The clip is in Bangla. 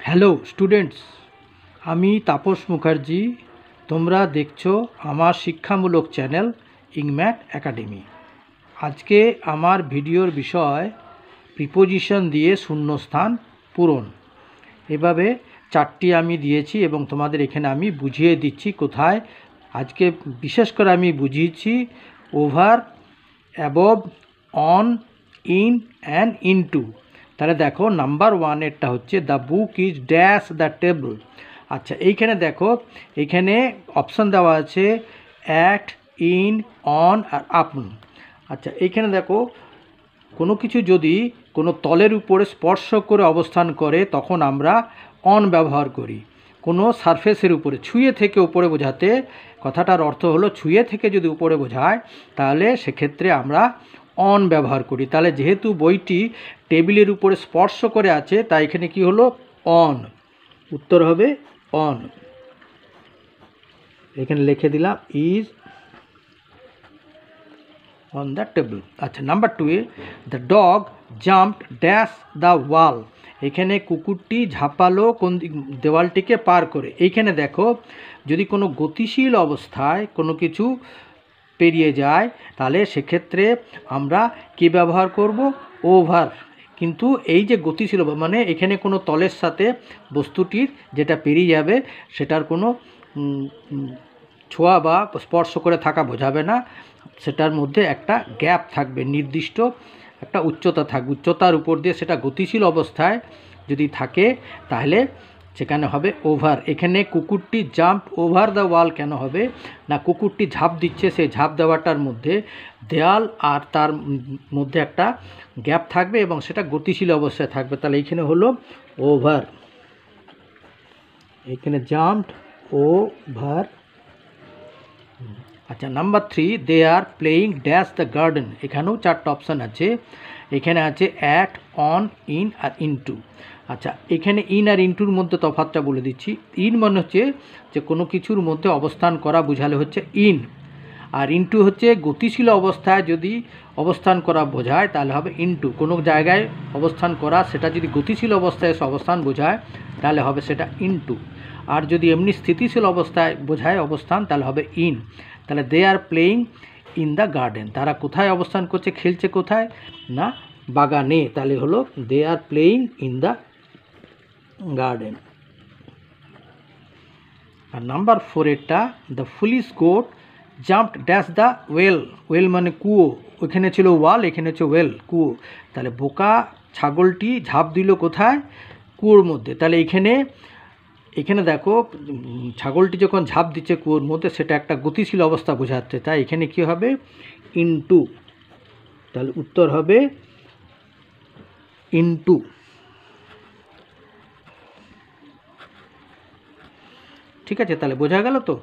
হ্যালো স্টুডেন্টস, আমি তাপস মুখার্জি। তোমরা দেখছো আমার শিক্ষামূলক চ্যানেল enGmaT একাডেমি। আজকে আমার ভিডিওর বিষয় প্রিপোজিশন দিয়ে শূন্যস্থান পূরণ। এভাবে চারটি আমি দিয়েছি এবং তোমাদের এখানে আমি বুঝিয়ে দিচ্ছি কোথায়। আজকে বিশেষ করে আমি বুঝিয়েছি over, above, on, in and into. তাহলে দেখো নাম্বার ওয়ানেরটা হচ্ছে the book is dash the table. আচ্ছা, এইখানে দেখো এইখানে অপশান দেওয়া আছে অ্যাট, ইন, অন আর আপন। আচ্ছা, এইখানে দেখো কোনো কিছু যদি কোনো তলের উপরে স্পর্শ করে অবস্থান করে তখন আমরা অন ব্যবহার করি। কোনো সারফেসের উপরে ছুঁয়ে থেকে উপরে বোঝাতে, কথাটার অর্থ হলো ছুঁয়ে থেকে যদি উপরে বোঝায় তাহলে সেক্ষেত্রে আমরা অন ব্যবহার করি। তাহলে যেহেতু বইটি টেবিলের উপরে স্পর্শ করে আছে তাই এখানে কি হলো অন, উত্তর হবে অন। এখানে লিখে দিলাম ইজ অন দ্য টেবল। আচ্ছা, নাম্বার টু এ the dog jumped dash the wall. এখানে কুকুরটি ঝাঁপালো কোন দেওয়ালটিকে পার করে। এইখানে দেখো যদি কোনো গতিশীল অবস্থায় কোনো কিছু পেরিয়ে যায় তাহলে সেক্ষেত্রে আমরা কি ব্যবহার করব? ওভার। কিন্তু এই যে গতিশীল মানে এখানে কোনো তলের সাথে বস্তুটির যেটা পেরিয়ে যাবে সেটার কোনো ছোঁয়া বা স্পর্শ করে থাকা বোঝাবে না। সেটার মধ্যে একটা গ্যাপ থাকবে, নির্দিষ্ট একটা উচ্চতা থাকবে। উচ্চতার উপর দিয়ে সেটা গতিশীল অবস্থায় যদি থাকে তাহলে সেখানে হবে ওভার। এখানে কুকুরটি জাম্প ওভার দ্য ওয়াল কেন হবে না? কুকুরটি ঝাঁপ দিচ্ছে, সেই ঝাঁপ দেওয়াটার মধ্যে দেয়াল আর তার মধ্যে একটা গ্যাপ থাকবে এবং সেটা গতিশীল অবস্থায় থাকবে। তাহলে এইখানে হলো ওভার। এখানে জাম্পড ওভার। আচ্ছা, number three they are playing dash the garden. এখানেও চারটা অপশান আছে। এখানে আছে অ্যাট, অন, ইন আর ইনটু। আচ্ছা, এখানে ইন আর ইনটুর মধ্যে তফাৎটা বলে দিচ্ছি। ইন মানে হচ্ছে যে কোনো কিছুর মধ্যে অবস্থান করা বোঝালে হচ্ছে ইন, আর ইনটু হচ্ছে গতিশীল অবস্থায় যদি অবস্থান করা বোঝায় তাহলে হবে ইনটু। কোনো জায়গায় অবস্থান করা সেটা যদি গতিশীল অবস্থায় এসে অবস্থান বোঝায় তাহলে হবে সেটা ইনটু, আর যদি এমনি স্থিতিশীল অবস্থায় বোঝায় অবস্থান তাহলে হবে ইন। তাহলে they are playing in the garden. তারা কোথায় অবস্থান করছে, খেলছে কোথায় না বাগানে। তাহলে হলো they are playing in the garden. আর নাম্বার ফোরেরটা the foolish goat jumped dash the well. Well মানে কুয়ো, ওইখানে ছিল ওয়াল, এখানে হচ্ছে ওয়েল, কুয়ো। তাহলে বোকা ছাগলটি ঝাঁপ দিল কোথায়? কুয়োর মধ্যে। তাহলে এখানে দেখো ছাগলটি যখন ঝাঁপ দিচ্ছে কুয়োর মধ্যে সেটা একটা গতিশীল অবস্থা বোঝাচ্ছে, তাই এখানে কি হবে ইনটু। তাহলে উত্তর হবে ইনটু। ঠিক আছে, তাহলে বোঝা গেল তো।